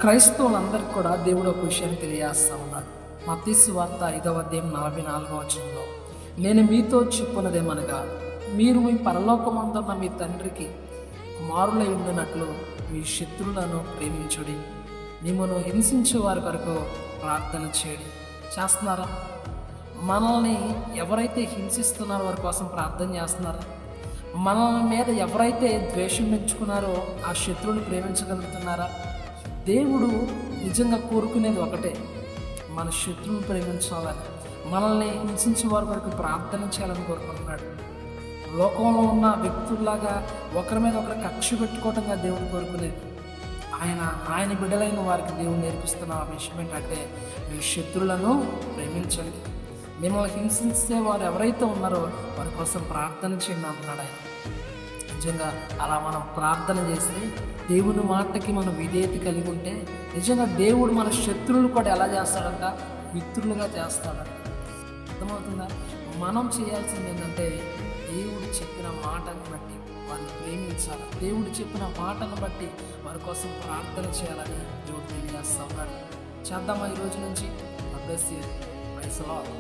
క్రైస్తవులందరికీ కూడా దేవుడు ఒక విషయాన్ని తెలియజేస్తా ఉన్నాడు. మత్తయి సువార్త 5వ అధ్యాయం 44వ వచనంలో, నేను మీతో చెప్పున్నదేమనగా, మీరు మీ పరలోకమందున్న మీ తండ్రికి కుమారులై ఉండినట్లు మీ శత్రువులను ప్రేమించుడి, మిమ్మల్ని హింసించే వారి కొరకు ప్రార్థన చేయడి. చేస్తున్నారా? మనల్ని ఎవరైతే హింసిస్తున్నారో వారి కోసం ప్రార్థన చేస్తున్నారా? మన మీద ఎవరైతే ద్వేషం పెంచుకున్నారో ఆ శత్రువుని ప్రేమించగలుగుతున్నారా? దేవుడు నిజంగా కోరుకునేది ఒకటే, మన శత్రువుని ప్రేమించాలని, మనల్ని హింసించే వారి వరకు ప్రార్థన చేయాలని కోరుకుంటున్నాడు. లోకంలో ఉన్న వ్యక్తుల్లాగా ఒకరి మీద ఒకరు కక్ష పెట్టుకోవటంగా దేవుడు కోరుకునేది. ఆయన బిడ్డలైన వారికి దేవుడు నేర్పిస్తున్న ఆ విషయం ఏంటంటే, మీ శత్రువులను ప్రేమించండి, మిమ్మల్ని హింసించే వారు ఎవరైతే ఉన్నారో వారి కోసం ప్రార్థన చేయండి అంటున్నాడు ఆయన. నిజంగా అలా మనం ప్రార్థన చేస్తే, దేవుని మాటకి మనం విధేయత కలిగి ఉంటే, నిజంగా దేవుడు మన శత్రువులు కూడా ఎలా చేస్తాడంట? మిత్రులుగా చేస్తాడంట. అర్థమవుతుందా? మనం చేయాల్సింది ఏంటంటే, దేవుడు చెప్పిన మాటను బట్టి వారిని ప్రేమించాలి, దేవుడు చెప్పిన మాటను బట్టి వారి కోసం ప్రార్థన చేయాలని దేవుడు తెలియజేస్తా ఉన్నాడు. చేద్దామా ఈ రోజు నుంచి? అభ్యసి. Praise the lord.